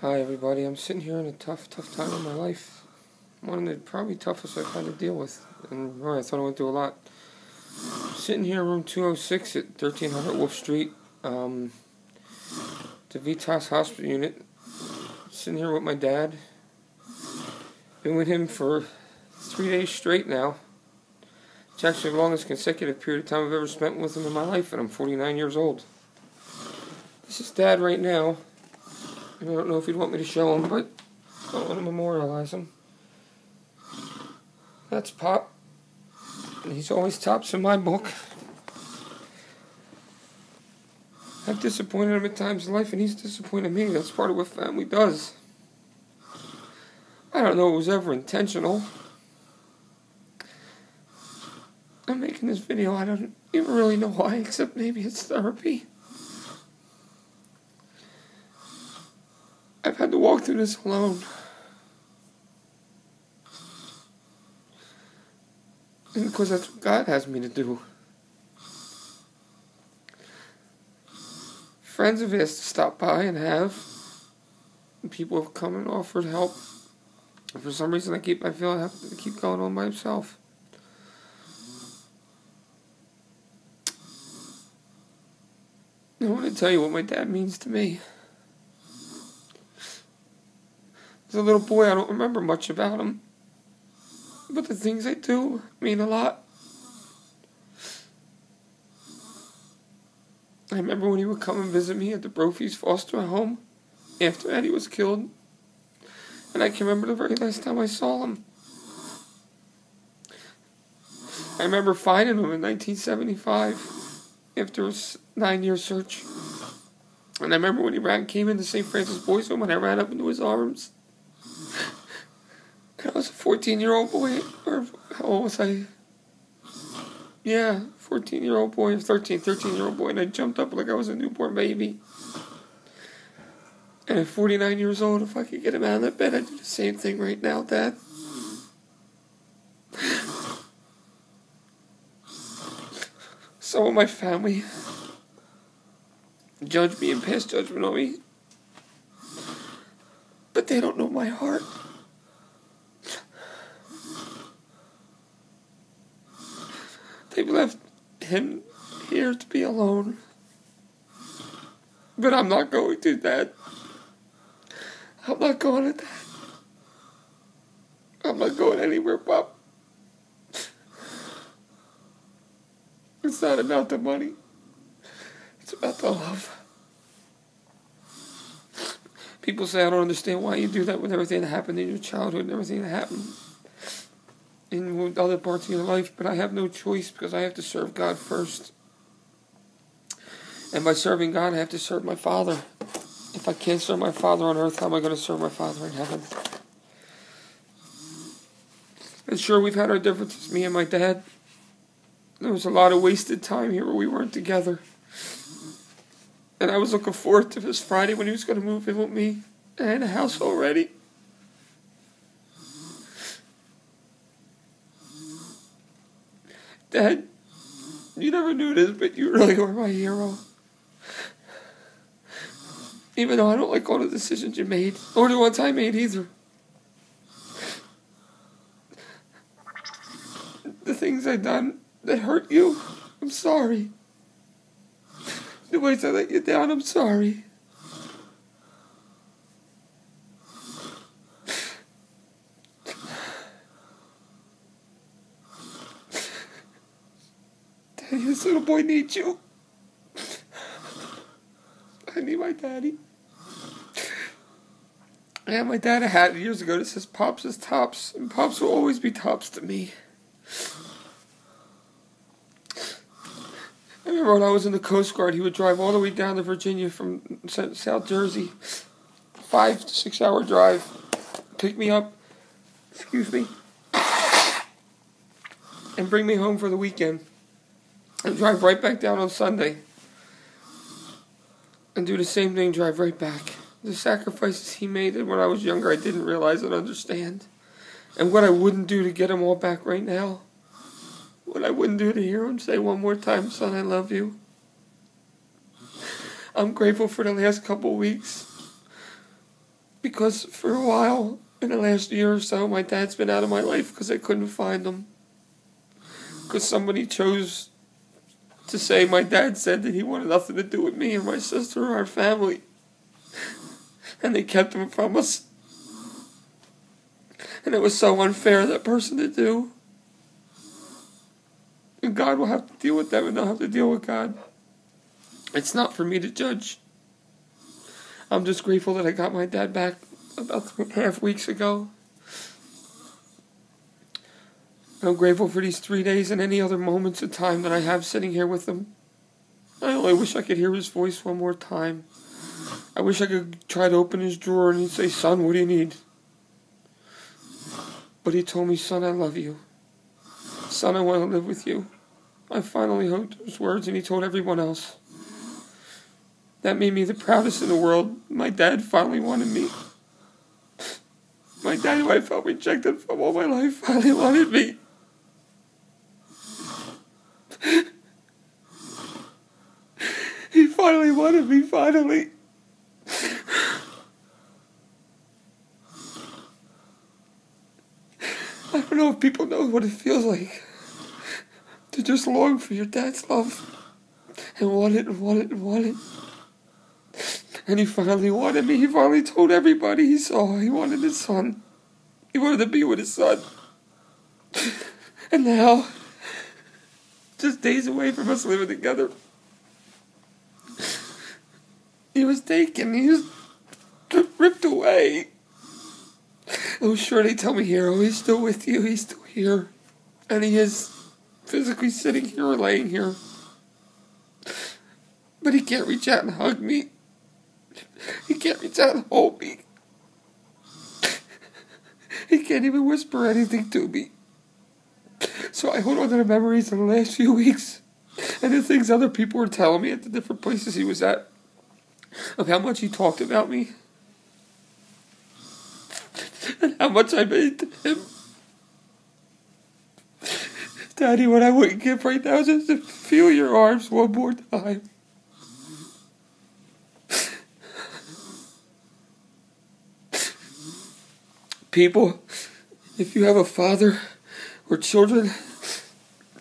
Hi everybody, I'm sitting here in a tough time in my life. One of the probably toughest I've had to deal with. And I thought I went through a lot. I'm sitting here in room 206 at 1300 Wolf Street, the Vitas Hospital unit. Sitting here with my dad. Been with him for 3 days straight now. It's actually the longest consecutive period of time I've ever spent with him in my life, and I'm 49 years old. This is Dad right now. I don't know if you'd want me to show him, but I don't want to memorialize him. That's Pop. And he's always tops in my book. I've disappointed him at times in life, and he's disappointed me. That's part of what family does. I don't know if it was ever intentional. I'm making this video, I don't even really know why, except maybe it's therapy. I've had to walk through this alone. And because that's what God has me to do. Friends have asked to stop by and have. And people have come and offered help. And for some reason I feel I have to keep going on by myself. I want to tell you what my dad means to me. As a little boy, I don't remember much about him. But the things I do mean a lot. I remember when he would come and visit me at the Brophy's foster home after Eddie was killed. And I can remember the very last time I saw him. I remember finding him in 1975 after a 9-year search. And I remember when he came into St. Francis Boys' Home and I ran up into his arms. I was a 14-year-old boy, or how old was I? Yeah, 14-year-old boy, 13-year-old boy, and I jumped up like I was a newborn baby. And at 49 years old, if I could get him out of that bed, I'd do the same thing right now, Dad. Some of my family judge me and pass judgment on me, but they don't know my heart. They've left him here to be alone. But I'm not going to, Dad. I'm not going to, Dad. I'm not going anywhere, Pop. It's not about the money. It's about the love. People say I don't understand why you do that with everything that happened in your childhood and everything that happened in other parts of your life, but I have no choice because I have to serve God first. And by serving God, I have to serve my Father. If I can't serve my Father on earth, how am I going to serve my Father in heaven? And sure, we've had our differences, me and my dad. There was a lot of wasted time here where we weren't together. And I was looking forward to this Friday when he was going to move in with me. I had a house already. Dad, you never knew this, but you really were my hero. Even though I don't like all the decisions you made, or the ones I made either. The things I've done that hurt you, I'm sorry. The ways I let you down, I'm sorry. Daddy, this little boy needs you. I need my daddy. I had my dad a hat years ago that says Pops is tops, and Pops will always be tops to me. I remember when I was in the Coast Guard, he would drive all the way down to Virginia from South Jersey. 5 to 6 hour drive. Pick me up, and bring me home for the weekend. And drive right back down on Sunday. And do the same thing, drive right back. The sacrifices he made when I was younger, I didn't realize and understand. And what I wouldn't do to get him all back right now. What I wouldn't do to hear him say one more time, son, I love you. I'm grateful for the last couple weeks. Because for a while, in the last year or so, my dad's been out of my life because I couldn't find him. Because somebody chose to say my dad said that he wanted nothing to do with me and my sister or our family. And they kept him from us. And it was so unfair of that person to do. And God will have to deal with them and they'll have to deal with God. It's not for me to judge. I'm just grateful that I got my dad back about 3.5 weeks ago. I'm grateful for these 3 days and any other moments of time that I have sitting here with him. I only wish I could hear his voice one more time. I wish I could try to open his drawer and he'd say, "Son, what do you need?" But he told me, "Son, I love you. Son, I want to live with you." I finally heard those words and he told everyone else. That made me the proudest in the world. My dad finally wanted me. My dad, who I felt rejected from all my life, finally wanted me. He finally wanted me, finally. I don't know if people know what it feels like to just long for your dad's love and want it and want it and want it. And he finally wanted me. He finally told everybody he saw he wanted his son. He wanted to be with his son. And now, just days away from us living together, he was taken. He was ripped away. Oh, sure, they tell me, "Hero, he's still with you. He's still here." And he is physically sitting here or laying here. But he can't reach out and hug me. He can't reach out and hold me. He can't even whisper anything to me. So I hold on to the memories of the last few weeks and the things other people were telling me at the different places he was at, of how much he talked about me and how much I made to him. Daddy, what I wouldn't give right now is just to feel your arms one more time. People, if you have a father or children,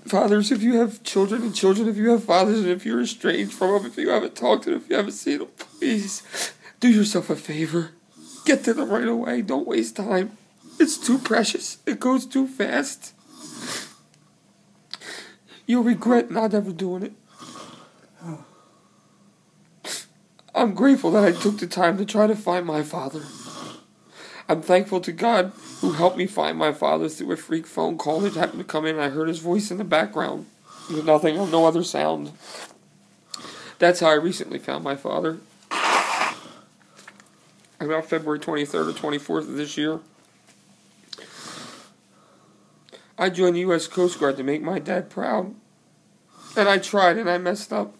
fathers, if you have children, and children, if you have fathers, and if you're estranged from them, if you haven't talked to them, if you haven't seen them, please do yourself a favor. Get to them right away. Don't waste time. It's too precious. It goes too fast. You'll regret not ever doing it. I'm grateful that I took the time to try to find my father. I'm thankful to God who helped me find my father through a freak phone call that happened to come in and I heard his voice in the background. With nothing, no other sound. That's how I recently found my father. About February 23rd or 24th of this year. I joined the U.S. Coast Guard to make my dad proud. And I tried and I messed up.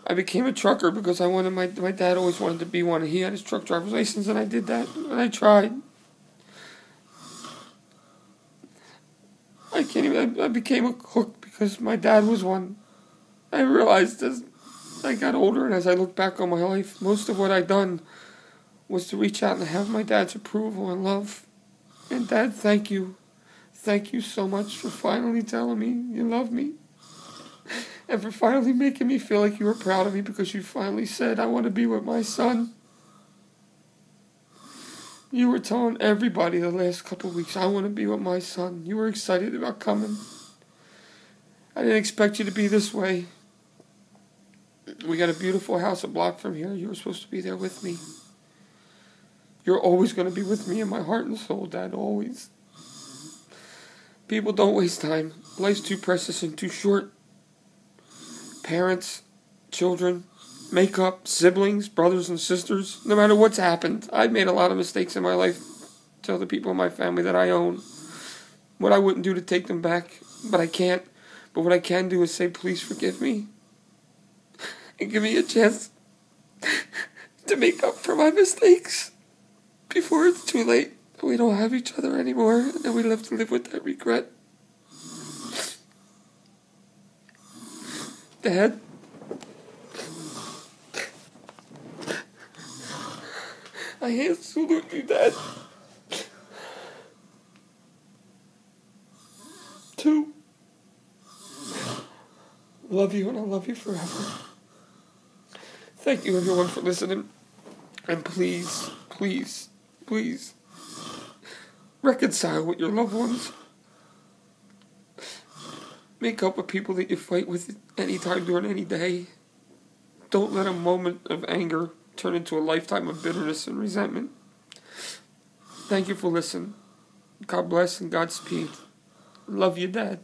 I became a trucker because I wanted my dad always wanted to be one. He had his truck driver's license and I did that. And I tried. I became a cook because my dad was one. I realized as I got older and as I look back on my life, most of what I'd done was to reach out and have my dad's approval and love. And Dad, thank you. Thank you so much for finally telling me you love me. And for finally making me feel like you were proud of me because you finally said, "I want to be with my son." You were telling everybody the last couple of weeks, "I want to be with my son." You were excited about coming. I didn't expect you to be this way. We got a beautiful house a block from here. You were supposed to be there with me. You're always going to be with me in my heart and soul, Dad, always. People, don't waste time. Life's too precious and too short. Parents, children, makeup, siblings, brothers and sisters, no matter what's happened. I've made a lot of mistakes in my life to other people in my family that I own. What I wouldn't do to take them back, but I can't. But what I can do is say, please forgive me. And give me a chance to make up for my mistakes before it's too late and we don't have each other anymore and we have to live with that regret. Dad, I hand salute you, Dad. 2, love you and I'll love you forever. Thank you everyone for listening. And please, please, please, reconcile with your loved ones. Make up with people that you fight with anytime during any day. Don't let a moment of anger turn into a lifetime of bitterness and resentment. Thank you for listening. God bless and Godspeed. Love you, Dad.